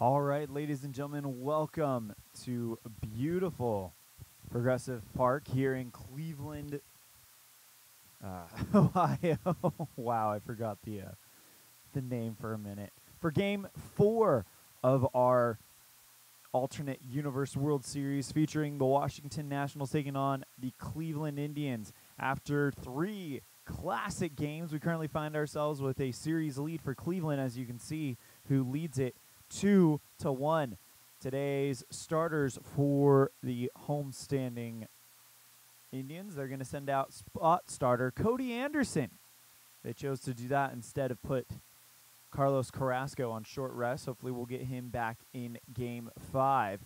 All right, ladies and gentlemen, welcome to beautiful Progressive Park here in Cleveland, Ohio. Wow, I forgot the name for a minute. For Game 4 of our alternate universe World Series featuring the Washington Nationals taking on the Cleveland Indians. After 3 classic games, we currently find ourselves with a series lead for Cleveland, as you can see, who leads it 2-1. Today's starters for the Homestanding Indians, they're going to send out spot starter Cody Anderson. They chose to do that instead of put Carlos Carrasco on short rest. Hopefully we'll get him back in Game 5.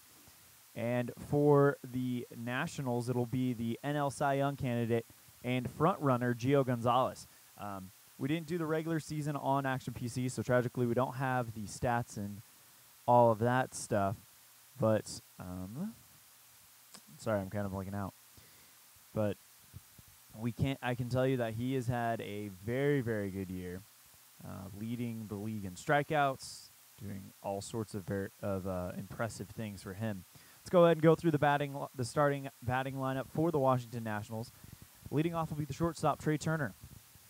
And for the Nationals, it'll be the NL Cy Young candidate and front-runner Gio Gonzalez. We didn't do the regular season on Action PC, so tragically we don't have the stats and all of that stuff. But, sorry, I'm kind of blanking out. But I can tell you that he has had a very, very good year, leading the league in strikeouts, doing all sorts of impressive things for him. Let's go ahead and go through the starting batting lineup for the Washington Nationals. Leading off will be the shortstop, Trey Turner.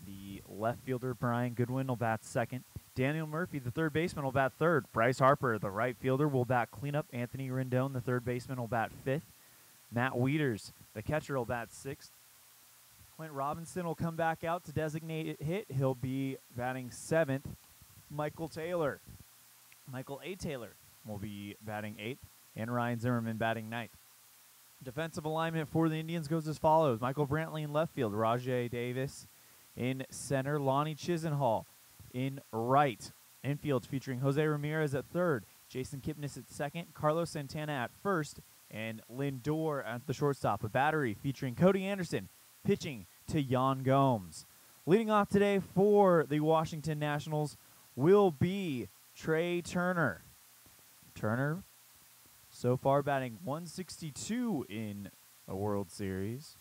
The left fielder, Brian Goodwin, will bat second. Daniel Murphy, the third baseman, will bat third. Bryce Harper, the right fielder, will bat cleanup. Anthony Rendon, the third baseman, will bat fifth. Matt Wieters, the catcher, will bat sixth. Clint Robinson will come back out to designate hit. He'll be batting seventh. Michael A. Taylor will be batting eighth. And Ryan Zimmerman batting ninth. Defensive alignment for the Indians goes as follows. Michael Brantley in left field. Rajai Davis in center. Lonnie Chisenhall in right. Infield featuring Jose Ramirez at third. Jason Kipnis at second. Carlos Santana at first. And Lindor at the shortstop. A battery featuring Cody Anderson pitching to Yan Gomes. Leading off today for the Washington Nationals will be Trey Turner. Turner so far batting 162 in a World Series.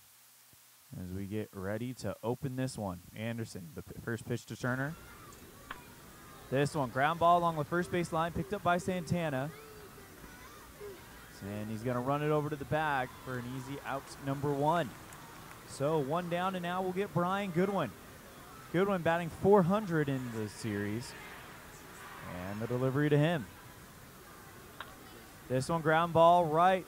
As we get ready to open this one. Anderson, the first pitch to Turner. This one, ground ball along the first base line, picked up by Santana. And he's going to run it over to the bag for an easy out number 1. So 1 down, and now we'll get Brian Goodwin. Goodwin batting 400 in the series. And the delivery to him. This one, ground ball right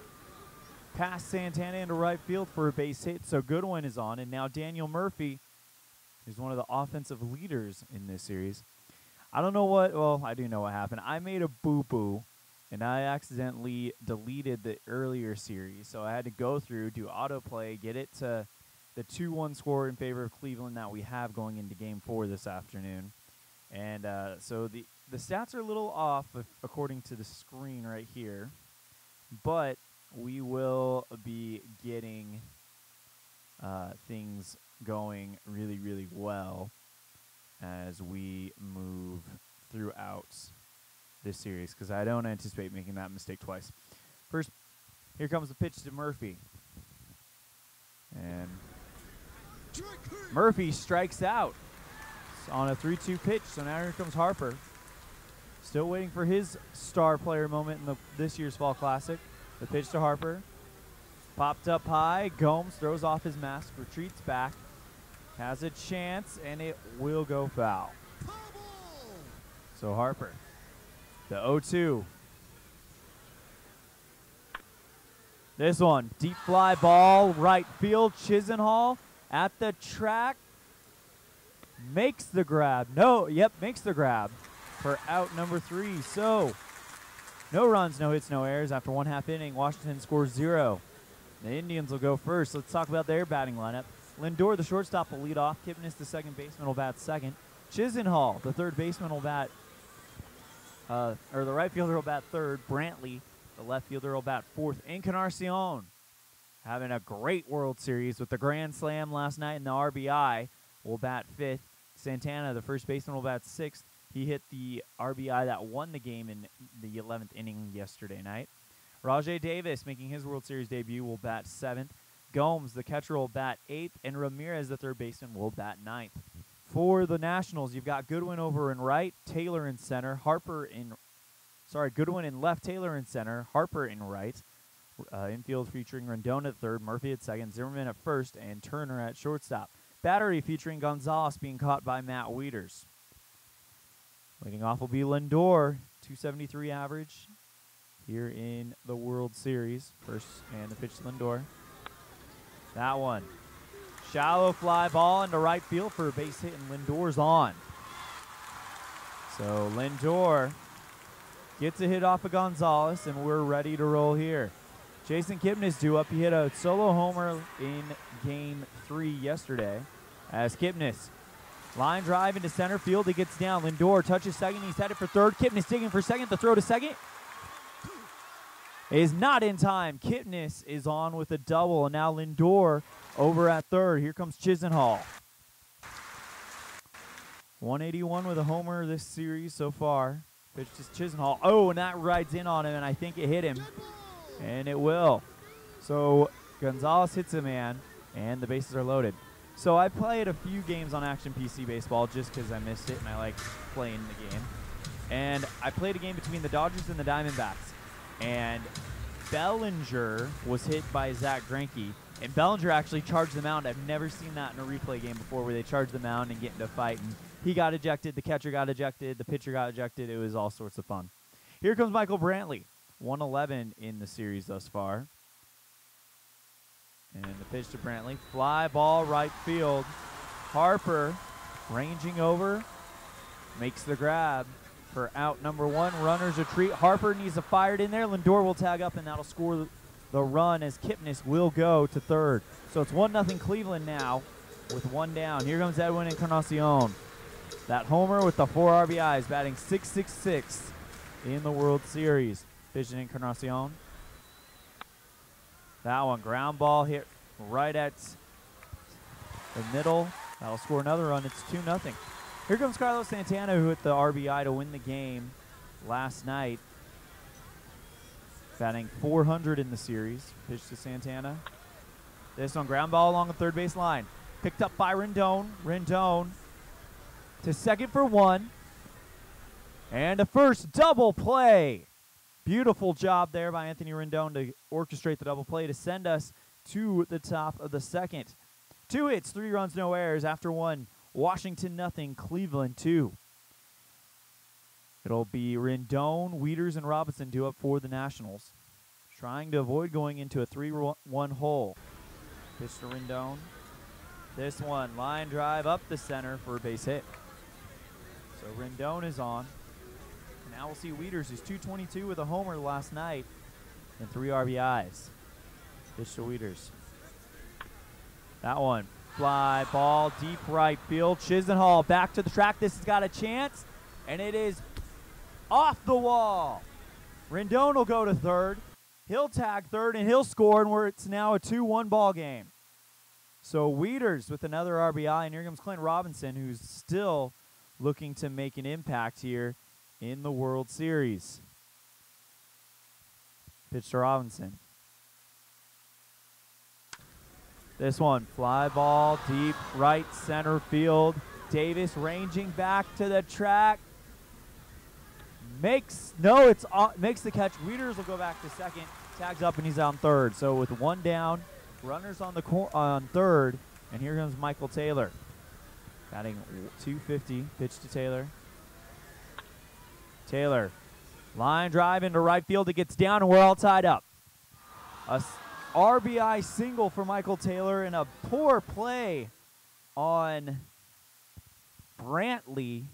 past Santana into right field for a base hit. So Goodwin is on, and now Daniel Murphy is one of the offensive leaders in this series. I don't know I do know what happened. I made a boo-boo, and I accidentally deleted the earlier series. So I had to go through, do autoplay, get it to the 2-1 score in favor of Cleveland that we have going into Game 4 this afternoon. And so the stats are a little off according to the screen right here. But we will be getting things going really, really well as we move throughout this series, because I don't anticipate making that mistake twice. First, here comes the pitch to Murphy. And Murphy strikes out on a 3-2 pitch. So now here comes Harper. Still waiting for his star player moment in this year's Fall Classic. The pitch to Harper. Popped up high. Gomes throws off his mask, retreats back. Has a chance, and it will go foul. So Harper, the 0-2. This one, deep fly ball, right field. Chisenhall at the track. Makes the grab. Makes the grab for out number 3. So, no runs, no hits, no errors. After 1/2 inning, Washington scores 0. The Indians will go first. Let's talk about their batting lineup. Lindor, the shortstop, will lead off. Kipnis, the second baseman, will bat second. Chisenhall, the third baseman, will bat, the right fielder will bat third. Brantley, the left fielder, will bat fourth. Encarnacion, having a great World Series with the grand slam last night and the RBI, will bat fifth. Santana, the first baseman, will bat sixth. He hit the RBI that won the game in the 11th inning yesterday night. Rajai Davis, making his World Series debut, will bat seventh. Gomes, the catcher, will bat eighth. And Ramirez, the third baseman, will bat ninth. For the Nationals, you've got Goodwin over in right, Taylor in center, Harper in Goodwin in left, Taylor in center, Harper in right. Infield featuring Rendon at third, Murphy at second, Zimmerman at first, and Turner at shortstop. Battery featuring Gonzalez being caught by Matt Wieters. Leading off will be Lindor, 273 average here in the World Series. First, and the pitch to Lindor. That one. Shallow fly ball into right field for a base hit, and Lindor's on. So Lindor gets a hit off of Gonzalez, and we're ready to roll here. Jason Kipnis due up. He hit a solo homer in Game 3 yesterday. As Kipnis, line drive into center field. He gets down. Lindor touches second. He's headed for third. Kipnis digging for second. The throw to second is not in time. Kipnis is on with a double, and now Lindor over at third. Here comes Chisenhall. 181 with a homer this series so far. Pitch to Chisenhall. Oh, and that rides in on him, and I think it hit him. And it will. So Gonzalez hits a man, and the bases are loaded. So I played a few games on Action PC Baseball just because I missed it, and I like playing the game. And I played a game between the Dodgers and the Diamondbacks. And Bellinger was hit by Zach Greinke. And Bellinger actually charged the mound. I've never seen that in a replay game before where they charge the mound and get into a fight. And he got ejected, the catcher got ejected, the pitcher got ejected. It was all sorts of fun. Here comes Michael Brantley. 111 in the series thus far. And the pitch to Brantley. Fly ball right field. Harper ranging over. Makes the grab for out number one. Runners retreat. Harper needs to fire it in there. Lindor will tag up, and that'll score the run as Kipnis will go to third. So it's 1-0 Cleveland now with one down. Here comes Edwin Encarnacion. That homer with the 4 RBIs, batting .666 in the World Series. Vision Encarnacion. That one, ground ball hit right at the middle. That'll score another run. It's 2-0. Here comes Carlos Santana, who hit the RBI to win the game last night. Batting .400 in the series. Pitch to Santana. This one, ground ball along the third base line. Picked up by Rendon. Rendon to second for one. And a first double play. Beautiful job there by Anthony Rendon to orchestrate the double play to send us to the top of the second. 2 hits, 3 runs, no errors. After one, Washington 0, Cleveland 2. It'll be Rendon, Wieters, and Robinson due up for the Nationals. Trying to avoid going into a 3-1 hole. Pitch to Rendon. This one, line drive up the center for a base hit. So Rendon is on. Now we'll see Wieters, who's 222 with a homer last night and 3 RBIs. Pitch to Wieters. That one, fly ball, deep right field. Chisenhall back to the track. This has got a chance, and it is off the wall. Rendon will go to third. He'll tag third, and he'll score, and it's now a 2-1 ball game. So Wieters with another RBI, and here comes Clint Robinson, who's still looking to make an impact here in the World Series. Pitch to Robinson. This one, fly ball, deep right center field. Davis ranging back to the track. Makes the catch. Wieters will go back to second. Tags up, and he's on third. So with one down, runners on third, and here comes Michael Taylor. Batting .250. Pitch to Taylor. Taylor, line drive into right field. It gets down, and we're all tied up. A RBI single for Michael Taylor, and a poor play on Lindor.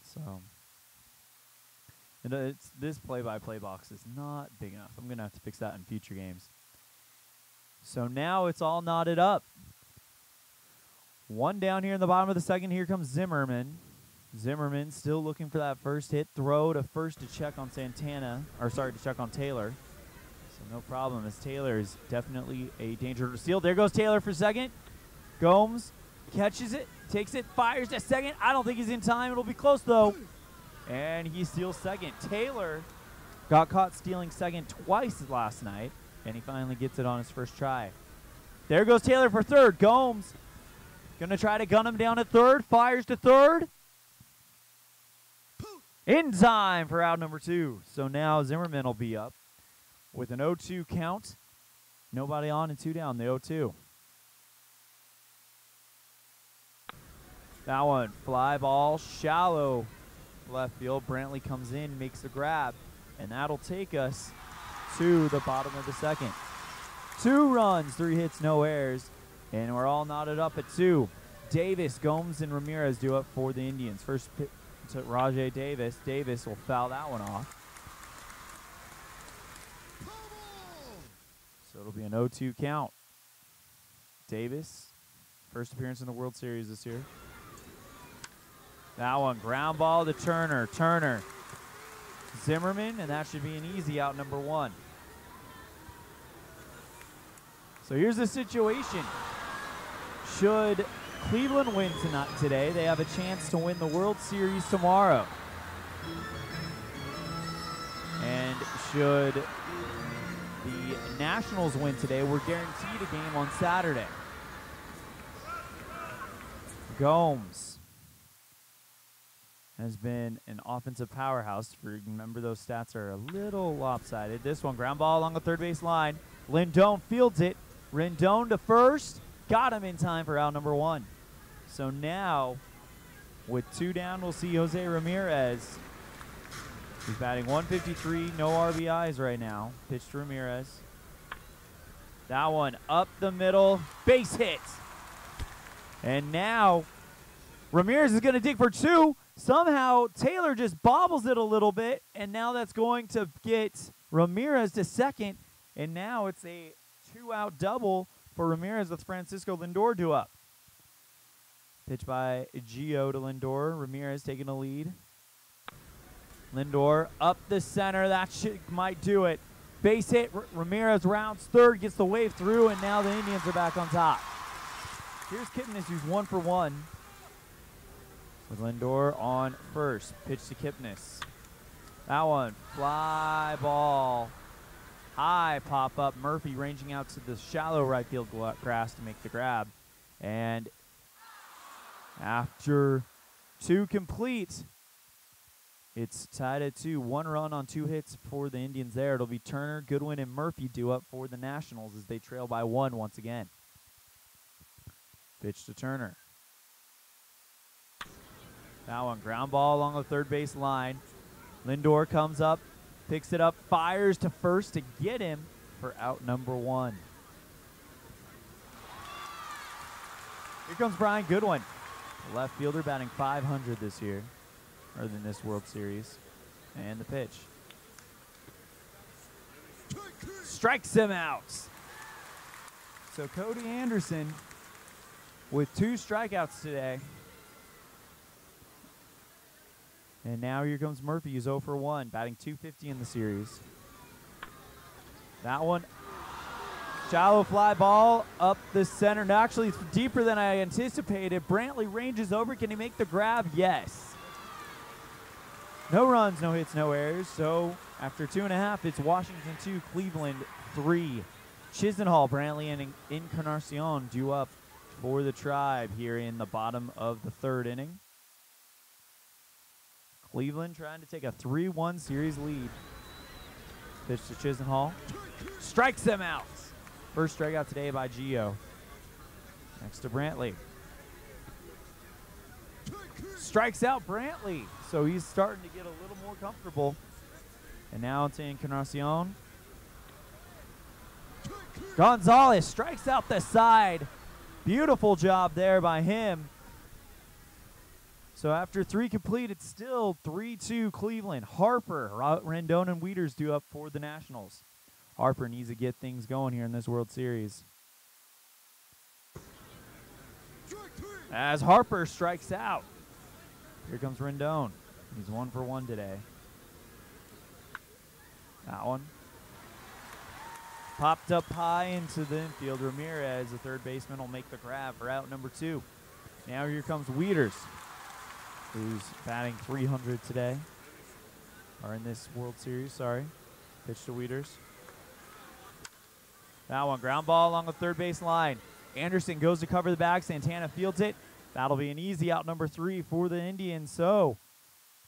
So, this play-by-play box is not big enough. I'm going to have to fix that in future games. So now it's all knotted up. One down here in the bottom of the second. Here comes Zimmerman. Zimmerman still looking for that first hit. Throw to first to check on to check on Taylor. So no problem, as Taylor is definitely a danger to steal. There goes Taylor for second. Gomes catches it, takes it, fires to second. I don't think he's in time. It'll be close, though. And he steals second. Taylor got caught stealing second twice last night, and he finally gets it on his first try. There goes Taylor for third. Gomes going to try to gun him down at third. Fires to third. In time for out number 2. So now Zimmerman will be up with an 0-2 count. Nobody on and 2 down, the 0-2. That one, fly ball, shallow left field. Brantley comes in, makes the grab, and that'll take us to the bottom of the second. 2 runs, 3 hits, no errors, and we're all knotted up at 2. Davis, Gomes, and Ramirez do up for the Indians. First pitch to Rajay Davis. Davis will foul that one off. So it'll be an 0-2 count. Davis, first appearance in the World Series this year. That one, ground ball to Turner. Turner, Zimmerman, and that should be an easy out number 1. So here's the situation. Should Cleveland win today, they have a chance to win the World Series tomorrow. And should the Nationals win today, we're guaranteed a game on Saturday. Gomes has been an offensive powerhouse. Remember, those stats are a little lopsided. This one, ground ball along the third base line. Lindon fields it. Rendon to first. Got him in time for out number 1. So now, with 2 down, we'll see Jose Ramirez. He's batting 153, no RBIs right now. Pitch to Ramirez. That one up the middle, base hit. And now, Ramirez is going to dig for 2. Somehow, Taylor just bobbles it a little bit, and now that's going to get Ramirez to second. And now it's a 2-out double for Ramirez with Francisco Lindor due up. Pitch by Gio to Lindor. Ramirez taking the lead. Lindor up the center. That might do it. Base hit. Ramirez rounds third, gets the wave through, and now the Indians are back on top. Here's Kipnis, who's 1 for 1. With Lindor on first. Pitch to Kipnis. That one, fly ball. High pop up. Murphy ranging out to the shallow right field grass to make the grab. And after 2 complete, it's tied at 2. 1 run on 2 hits for the Indians there. It'll be Turner, Goodwin, and Murphy due up for the Nationals as they trail by 1 once again. Pitch to Turner. That one, ground ball along the third base line. Lindor comes up, picks it up, fires to first to get him for out number 1. Here comes Brian Goodwin, left fielder batting 500 this year, or in this World Series. And the pitch. Strikes him out. So Cody Anderson with 2 strikeouts today. And now here comes Murphy, who's 0 for 1, batting .250 in the series. That one, shallow fly ball up the center. Now, actually, it's deeper than I anticipated. Brantley ranges over. Can he make the grab? Yes. No runs, no hits, no errors. So after 2.5, it's Washington 2, Cleveland 3. Chisenhall, Brantley, and Encarnacion due up for the Tribe here in the bottom of the 3rd inning. Cleveland trying to take a 3-1 series lead. Pitch to Chisenhall. Strikes them out. First strikeout today by Gio. Next to Brantley. Strikes out Brantley. So he's starting to get a little more comfortable. And now it's Encarnacion. Gonzalez strikes out the side. Beautiful job there by him. So after 3 complete, it's still 3-2 Cleveland. Harper, Rendon, and Wieters due up for the Nationals. Harper needs to get things going here in this World Series. As Harper strikes out. Here comes Rendon. He's 1 for 1 today. That one. Popped up high into the infield. Ramirez, the third baseman, will make the grab for out number 2. Now here comes Wieters, who's batting .300 today, or in this World Series, sorry. Pitch to Wieters. That one, ground ball along the third base line. Anderson goes to cover the bag. Santana fields it. That'll be an easy out number 3 for the Indians. So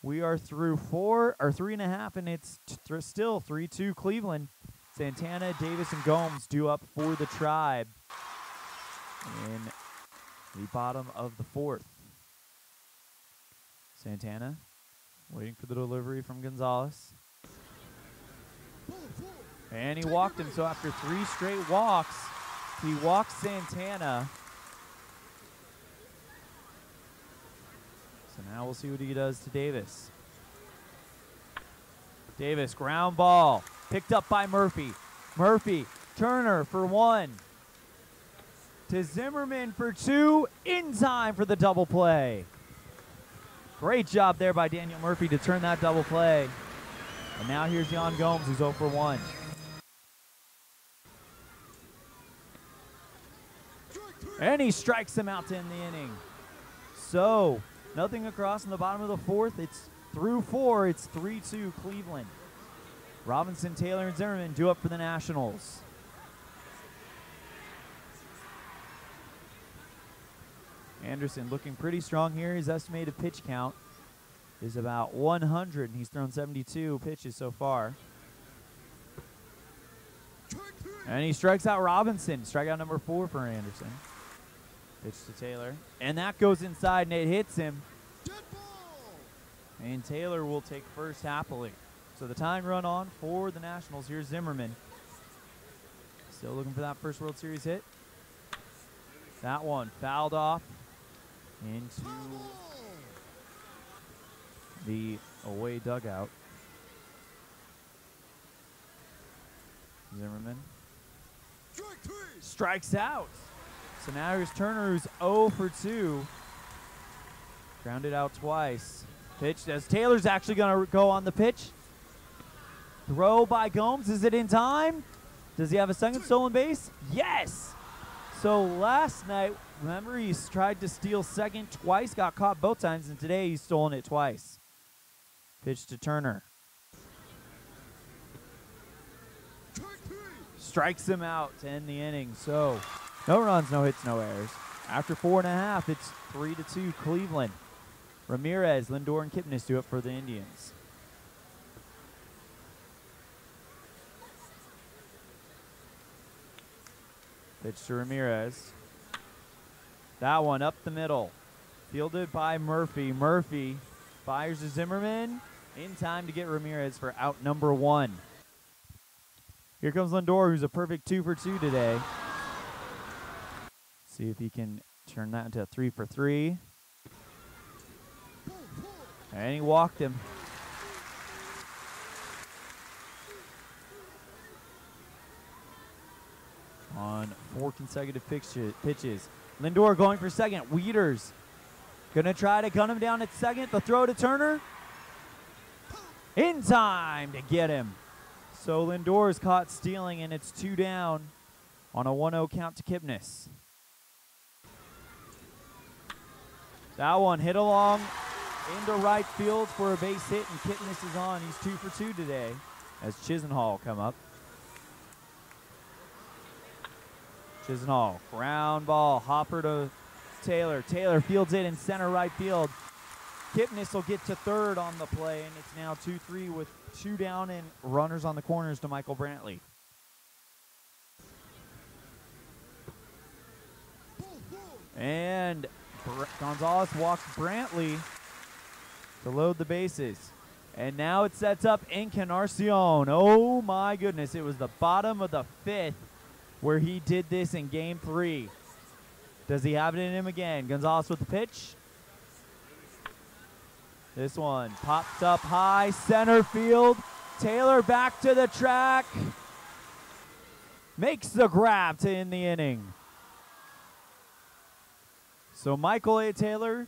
We are through 3.5, and it's still 3-2 Cleveland. Santana, Davis, and Gomes due up for the Tribe in the bottom of the 4th. Santana waiting for the delivery from Gonzalez. And he walked him, so after 3 straight walks, he walks Santana. So now we'll see what he does to Davis. Davis, ground ball, picked up by Murphy. Murphy, Turner for 1. To Zimmerman for 2, in time for the double play. Great job there by Daniel Murphy to turn that double play. And now here's Yan Gomes, who's 0 for 1. And he strikes him out to end the inning. So, nothing across in the bottom of the 4th. It's through 4. It's 3-2 Cleveland. Robinson, Taylor, and Zimmerman due up for the Nationals. Anderson looking pretty strong here. His estimated pitch count is about 100, and he's thrown 72 pitches so far. And he strikes out Robinson. Strikeout number 4 for Anderson. Pitch to Taylor. And that goes inside, and it hits him. And Taylor will take first happily. So the tying run on for the Nationals. Here's Zimmerman. Still looking for that first World Series hit. That one fouled off into the away dugout. Zimmerman strikes out. So now here's Turner, who's 0 for 2. Grounded out twice. Pitched as Taylor's actually going to go on the pitch. Throw by Gomes. Is it in time? Does he have a second stolen base? Yes! So last night, remember, he tried to steal second twice, got caught both times, and today he's stolen it twice. Pitch to Turner. Strikes him out to end the inning. So no runs, no hits, no errors. After 4.5, it's 3-2 Cleveland. Ramirez, Lindor, and Kipnis do it for the Indians. Pitch to Ramirez. That one up the middle. Fielded by Murphy. Murphy fires to Zimmerman. In time to get Ramirez for out number 1. Here comes Lindor, who's a perfect 2 for 2 today. See if he can turn that into a 3 for 3. And he walked him. On 4 consecutive pitches. Lindor going for second. Wieters gonna try to gun him down at second. The throw to Turner. In time to get him. So Lindor is caught stealing, and it's 2 down on a 1-0 count to Kipnis. That one hit along into right field for a base hit, and Kipnis is on. He's 2 for 2 today as Chisenhall come up. Chisenhall, ground ball, hopper to Taylor. Taylor fields it in center right field. Kipnis will get to third on the play, and it's now 2-3 with 2 down and runners on the corners to Michael Brantley. And Gonzalez walks Brantley to load the bases. And now it sets up Encarnacion. Oh my goodness, it was the bottom of the 5th where he did this in game 3. Does he have it in him again? Gonzalez with the pitch. This one popped up high, center field. Taylor back to the track. Makes the grab to end the inning. So Michael A. Taylor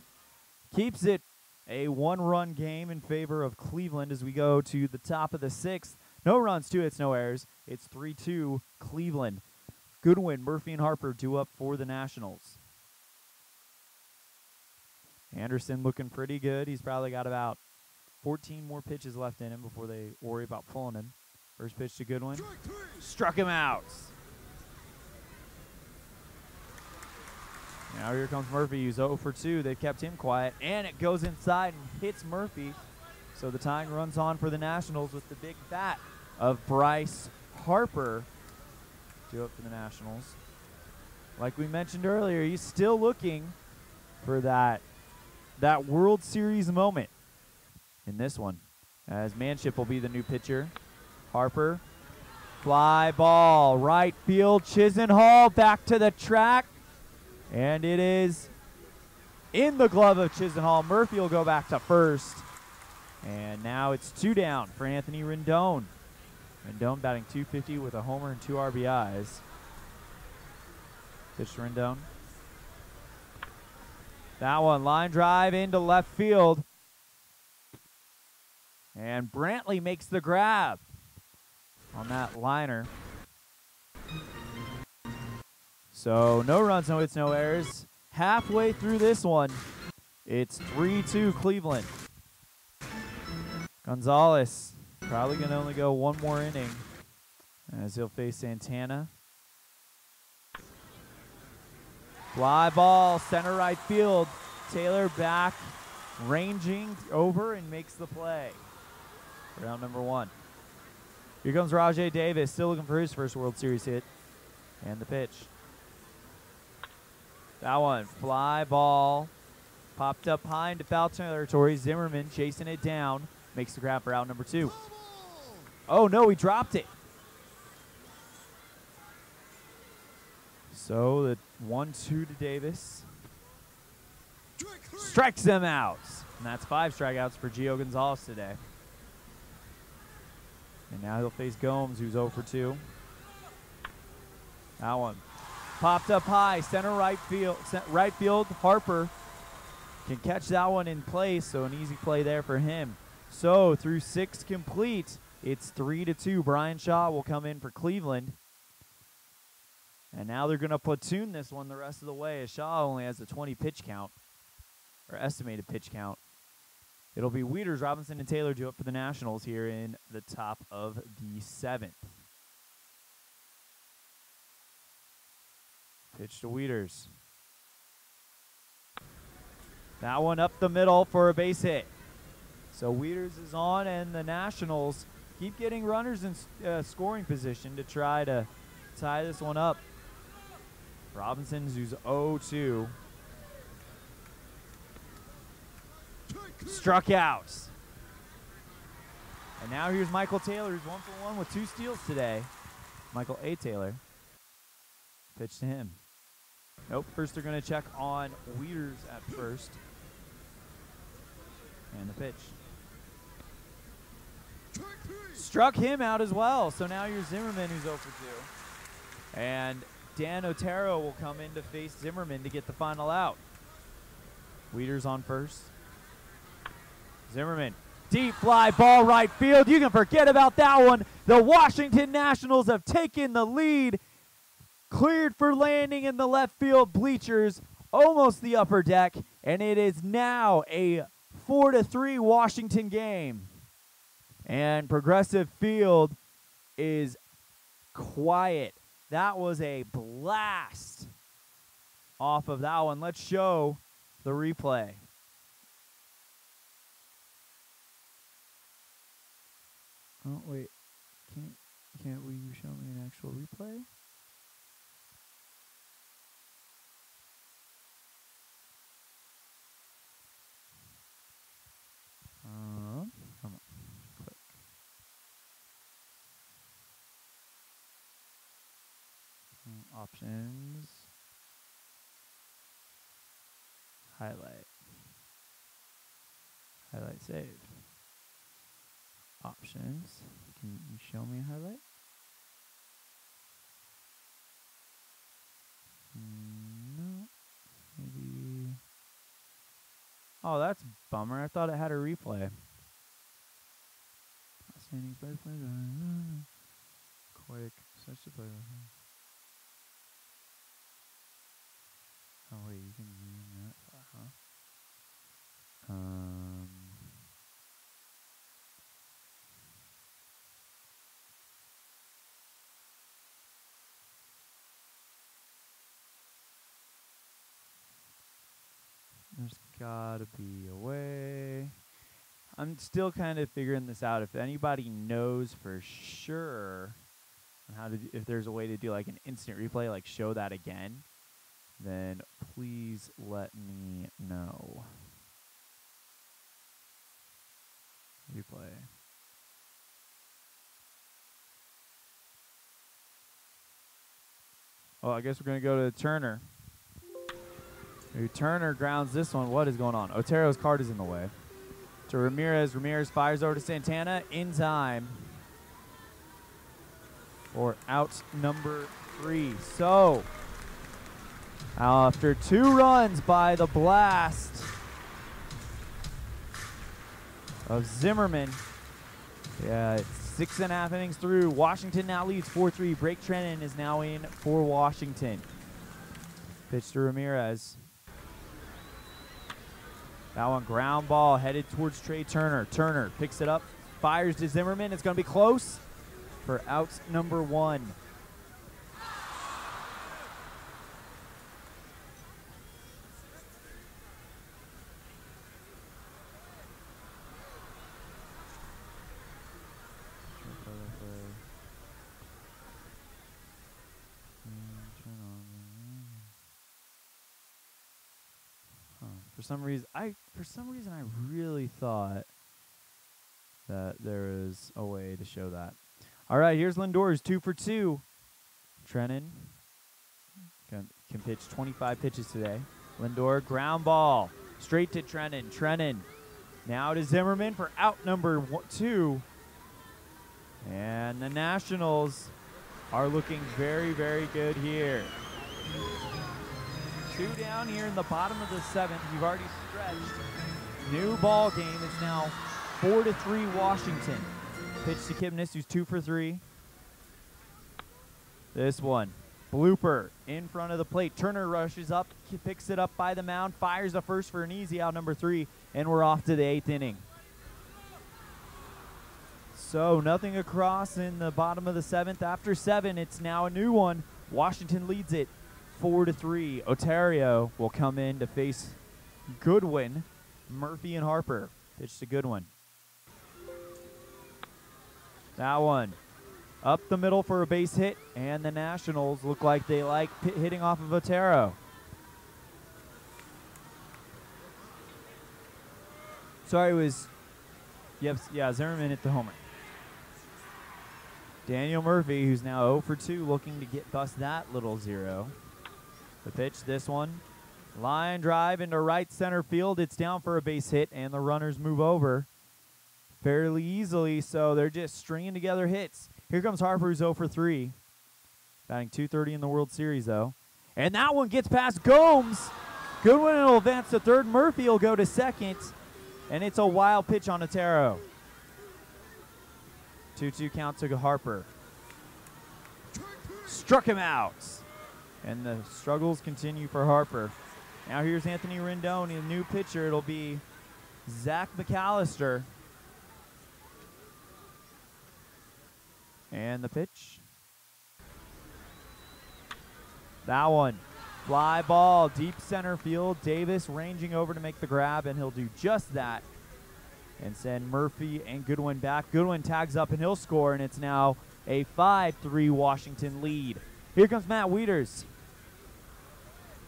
keeps it a 1-run game in favor of Cleveland as we go to the top of the 6th. No runs, 2 hits, no errors. It's 3-2 Cleveland. Goodwin, Murphy, and Harper due up for the Nationals. Anderson looking pretty good. He's probably got about 14 more pitches left in him before they worry about pulling him. First pitch to Goodwin. Struck him out. Now here comes Murphy, who's 0 for 2. They kept him quiet, and it goes inside and hits Murphy So the tying runs on for the Nationals with the big bat of Bryce Harper. Due up for the Nationals. Like we mentioned earlier, he's still looking for that World Series moment in this one. As Manship will be the new pitcher. Harper, fly ball, right field, Chisenhall back to the track. And it is in the glove of Chisenhall. Murphy will go back to first. And now it's 2 down for Anthony Rendon. Rendon batting .250 with a homer and 2 RBIs. Pitch to Rendon. That one, line drive into left field. And Brantley makes the grab on that liner. So no runs, no hits, no errors. Halfway through this one, it's 3-2 Cleveland. Gonzalez probably going to only go 1 more inning as he'll face Santana. Fly ball, center right field. Taylor back, ranging over and makes the play. Round number 1. Here comes Rajai Davis, still looking for his first World Series hit. And the pitch. That one, fly ball. Popped up high into foul territory. Zimmerman chasing it down. Makes the grab for out number 2. Oh, no, he dropped it. So the 1-2 to Davis. Strikes him out. And that's 5 strikeouts for Gio Gonzalez today. And now he'll face Gomes, who's 0 for 2. That one. Popped up high, center right field. Harper can catch that one in place, so an easy play there for him. So through 6 complete, it's 3-2. Brian Shaw will come in for Cleveland. And now they're going to platoon this one the rest of the way, as Shaw only has a 20 pitch count, or estimated pitch count. It'll be Wieters, Robinson, and Taylor due up for the Nationals here in the top of the 7th. Pitch to Wieters. That one up the middle for a base hit. So Wieters is on, and the Nationals keep getting runners in scoring position to try to tie this one up. Robinson's who's 0-2. Struck out. And now here's Michael Taylor, who's 1 for 1 with 2 steals today. Michael A. Taylor. Pitch to him. Nope. First they're going to check on Wieters at first. And the pitch. Struck him out as well. So now here's Zimmerman, who's 0 for 2. And Dan Otero will come in to face Zimmerman to get the final out. Wieters on first. Zimmerman. Deep fly ball right field. You can forget about that one. The Washington Nationals have taken the lead. Cleared for landing in the left field bleachers. Almost the upper deck. And it is now a 4-3 Washington game. And Progressive Field is quiet. That was a blast off of that one. Let's show the replay. Oh, wait. Can't we show me an actual replay? Come on. Click. Options. Highlight. Highlight saved. Options. Can you show me a highlight? No. Maybe. Oh, that's a bummer. I thought it had a replay. Outstanding play. Quick. Such a play. Oh, wait. You can use that far, huh? There's gotta be a way. I'm still kind of figuring this out. If anybody knows for sure on how to do, if there's a way to do like an instant replay, like show that again, then please let me know. Replay. Well, I guess we're going to go to Turner. Turner grounds this one. What is going on? Otero's card is in the way. To Ramirez. Ramirez fires over to Santana in time for out number 3. So, after 2 runs by the blast of Zimmerman, yeah, 6.5 innings through. Washington now leads 4-3. Blake Treinen is now in for Washington. Pitch to Ramirez. That one ground ball headed towards Trey Turner. Turner picks it up, fires to Zimmerman. It's going to be close for out number 1. For some reason, I really thought that there was a way to show that. All right, here's Lindor's 2 for 2. Treinen can pitch 25 pitches today. Lindor, ground ball, straight to Treinen. Treinen now to Zimmerman for out number 2. And the Nationals are looking very, very good here. 2 down here in the bottom of the 7th. We've already stretched. New ball game. It's now 4-3 Washington. Pitch to Kipnis, who's 2 for 3. This one, blooper in front of the plate. Turner rushes up, picks it up by the mound, fires the first for an easy out, number 3, and we're off to the 8th inning. So nothing across in the bottom of the 7th. After 7, it's now a new one. Washington leads it 4-3. Otero will come in to face Goodwin, Murphy, and Harper. Pitch to Goodwin. That one up the middle for a base hit, and the Nationals look like they like hitting off of Otero. Sorry, it was, Zimmerman hit the homer. Daniel Murphy, who's now 0 for 2, looking to bust that little 0. The pitch, this one, line drive into right center field. It's down for a base hit, and the runners move over fairly easily, so they're just stringing together hits. Here comes Harper, who's 0 for 3. Batting .230 in the World Series, though. And that one gets past Gomes. Goodwin will advance to third. Murphy will go to second, and it's a wild pitch on Otero. 2-2 count to Harper. Struck him out. And the struggles continue for Harper. Now here's Anthony Rendon, a new pitcher. It'll be Zach McAllister. And the pitch. That one. Fly ball, deep center field. Davis ranging over to make the grab, and he'll do just that and send Murphy and Goodwin back. Goodwin tags up, and he'll score, and it's now a 5-3 Washington lead. Here comes Matt Wieters.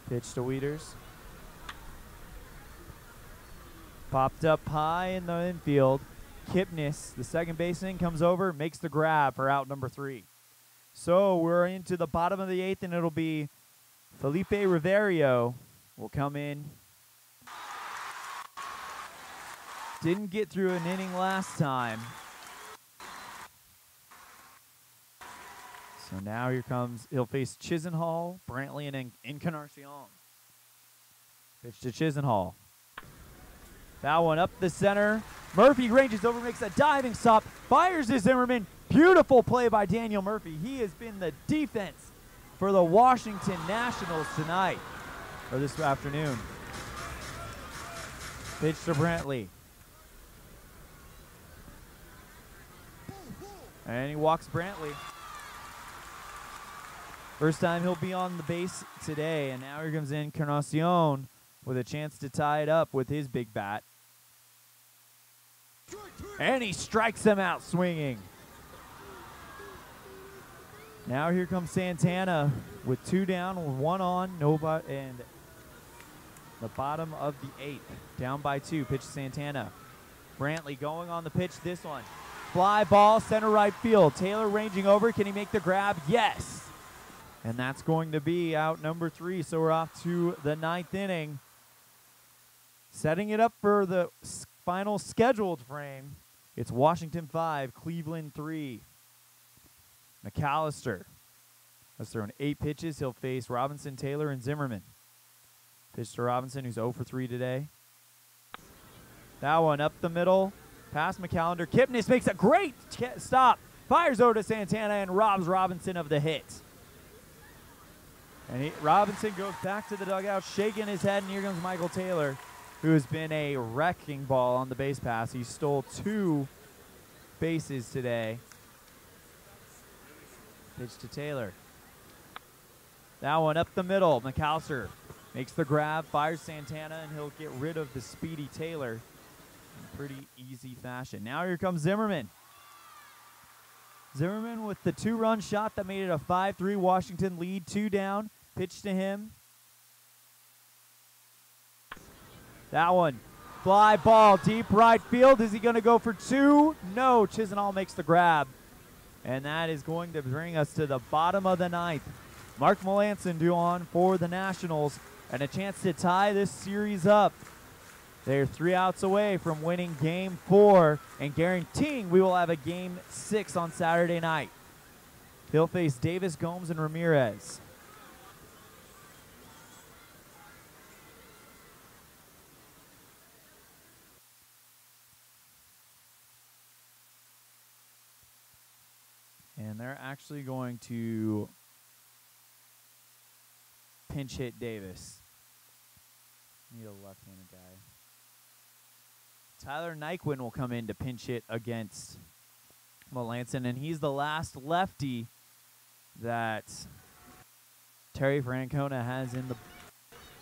Pitch to Wieters. Popped up high in the infield. Kipnis, the second baseman, comes over, makes the grab for out number 3. So we're into the bottom of the 8th, and it'll be Felipe Riverio will come in. Didn't get through an inning last time. So now here comes, he'll face Chisenhall, Brantley, and Encarnacion. Pitch to Chisenhall. That one up the center. Murphy ranges over, makes a diving stop, fires to Zimmerman. Beautiful play by Daniel Murphy. He has been the defense for the Washington Nationals tonight, or this afternoon. Pitch to Brantley. And he walks Brantley. First time he'll be on the base today, and now here comes Encarnacion with a chance to tie it up with his big bat. And he strikes him out swinging. Now here comes Santana with 2 down, 1 on, nobody, and the bottom of the 8th. Down by 2, pitch to Santana. Brantley going on the pitch, this one. Fly ball, center right field. Taylor ranging over, can he make the grab? Yes. And that's going to be out number 3, so we're off to the 9th inning. Setting it up for the final scheduled frame, it's Washington 5, Cleveland 3. McAllister has thrown 8 pitches. He'll face Robinson, Taylor, and Zimmerman. Pitch to Robinson, who's 0 for 3 today. That one up the middle, past McAllister. Kipnis makes a great stop. Fires over to Santana and robs Robinson of the hit. And Robinson goes back to the dugout, shaking his head, and here comes Michael Taylor, who has been a wrecking ball on the base pass. He stole 2 bases today. Pitch to Taylor. That one up the middle. McAllister makes the grab, fires Santana, and he'll get rid of the speedy Taylor in pretty easy fashion. Now here comes Zimmerman. Zimmerman with the 2-run shot that made it a 5-3 Washington lead. 2 down. Pitch to him. That one. Fly ball, deep right field. Is he going to go for 2? No. Chisenhall makes the grab. And that is going to bring us to the bottom of the 9th. Mark Melancon due on for the Nationals, and a chance to tie this series up. They're 3 outs away from winning Game 4 and guaranteeing we will have a Game 6 on Saturday night. He'll face Davis, Gomes, and Ramirez. And they're actually going to pinch hit Davis. Need a left-handed guy. Tyler Nyquin will come in to pinch hit against Melancon, and he's the last lefty that Terry Francona has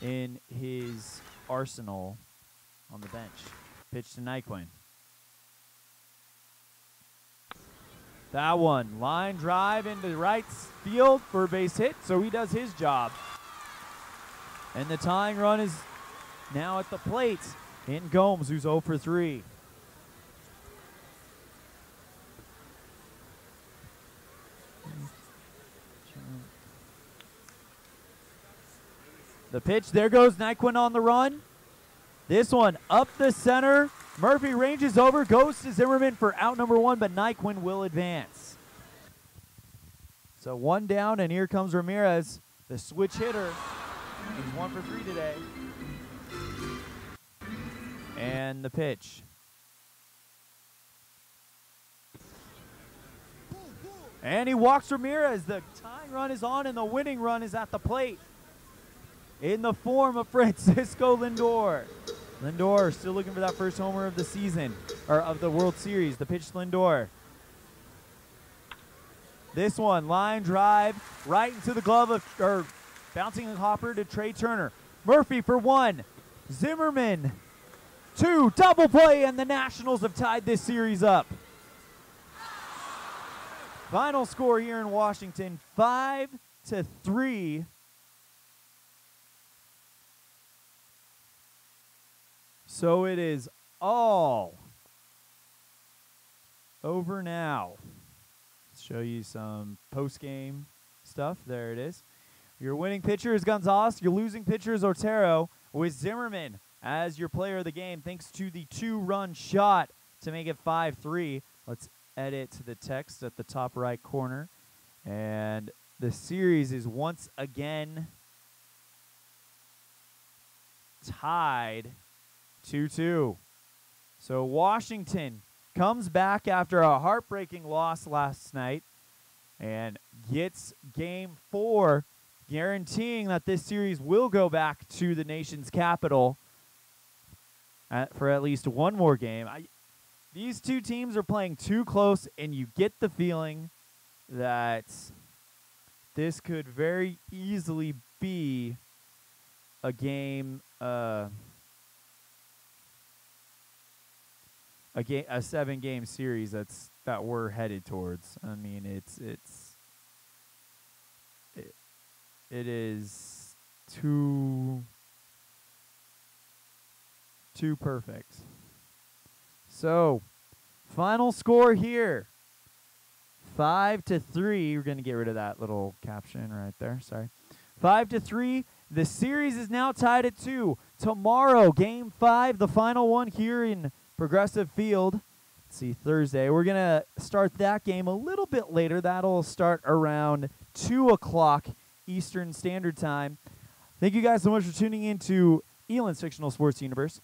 in his arsenal on the bench. Pitch to Nyquin. That one, line drive into right field for a base hit, so he does his job. And the tying run is now at the plate in Gomes, who's 0 for 3. The pitch, there goes Nyquin on the run. This one up the center. Murphy ranges over, goes to Zimmerman for out number 1, but Nyquin will advance. So 1 down, and here comes Ramirez, the switch hitter. He's 1 for 3 today. And the pitch. And he walks Ramirez. The tying run is on, and the winning run is at the plate in the form of Francisco Lindor. Lindor still looking for that first homer of the season, or of the World Series. The pitch to Lindor. This one, line drive, right into the glove of, or bouncing the hopper to Trey Turner. Murphy for 1. Zimmerman, 2. Double play, and the Nationals have tied this series up. Final score here in Washington, 5-3. So it is all over now. Let's show you some post-game stuff. There it is. Your winning pitcher is Gonzalez. Your losing pitcher is Otero, with Zimmerman as your player of the game, thanks to the 2-run shot to make it 5-3. Let's edit to the text at the top right corner. And the series is once again tied 2-2. So Washington comes back after a heartbreaking loss last night and gets Game 4, guaranteeing that this series will go back to the nation's capital for at least one more game. These two teams are playing too close, and you get the feeling that this could very easily be a game a 7-game series that we're headed towards. I mean, it is too perfect. So, final score here. 5-3. We're going to get rid of that little caption right there. Sorry. 5-3. The series is now tied at 2. Tomorrow, Game 5, the final one here in Progressive Field. Let's see, Thursday. We're going to start that game a little bit later. That'll start around 2 o'clock Eastern Standard Time. Thank you guys so much for tuning in to Elan's Fictional Sports Universe.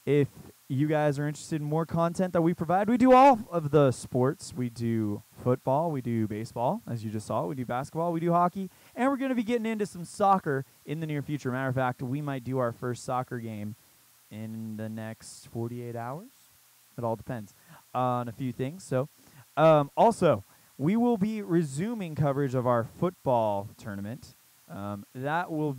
If you guys are interested in more content that we provide, we do all of the sports. We do football, we do baseball, as you just saw. We do basketball, we do hockey, and we're going to be getting into some soccer in the near future. Matter of fact, we might do our first soccer game in the next 48 hours. It all depends on a few things. So, also, we will be resuming coverage of our football tournament. We'll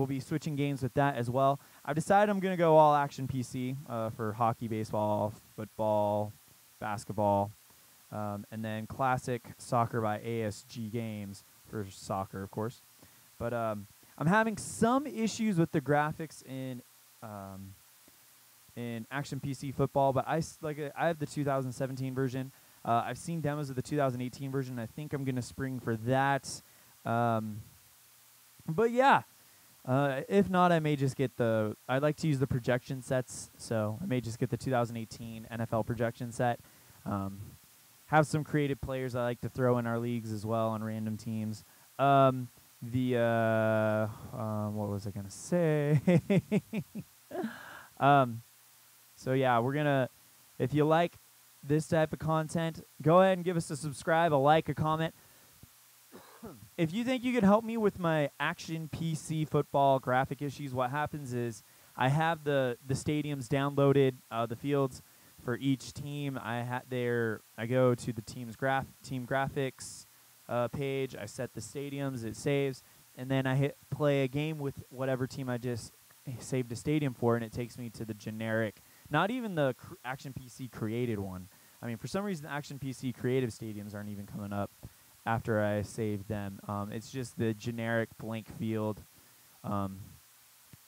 be switching games with that as well. I've decided I'm going to go all action PC for hockey, baseball, football, basketball, and then classic soccer by ASG Games for soccer, of course. But I'm having some issues with the graphics in action PC football, but I have the 2017 version. I've seen demos of the 2018 version. I think I'm going to spring for that. But yeah. If not, I may just get I'd like to use the projection sets, so I may just get the 2018 NFL projection set. Have some creative players I like to throw in our leagues as well on random teams. What was I going to say? So yeah, if you like this type of content, go ahead and give us a subscribe, a like, a comment. If you think you could help me with my action PC football graphic issues, what happens is I have the stadiums downloaded, the fields for each team. I go to the team graphics page. I set the stadiums, it saves, and then I hit play a game with whatever team I just saved a stadium for, and it takes me to the generic, not even the Action PC created one. I mean, for some reason, the Action PC creative stadiums aren't even coming up after I saved them. It's just the generic blank field.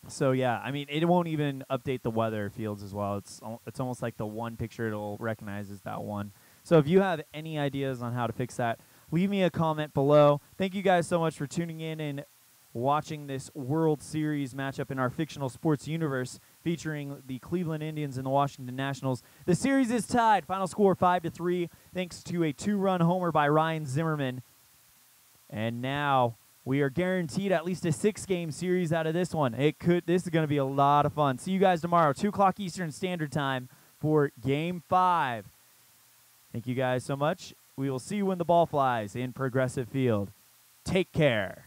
So yeah, I mean, it won't even update the weather fields as well. It's almost like the one picture it'll recognize is that one. So if you have any ideas on how to fix that, leave me a comment below. Thank you guys so much for tuning in and watching this World Series matchup in our fictional sports universe featuring the Cleveland Indians and the Washington Nationals. The series is tied. Final score 5-3 thanks to a 2-run homer by Ryan Zimmerman. And now we are guaranteed at least a 6-game series out of this one. This is going to be a lot of fun. See you guys tomorrow, 2 o'clock Eastern Standard Time for Game 5. Thank you guys so much. We will see you when the ball flies in Progressive Field. Take care.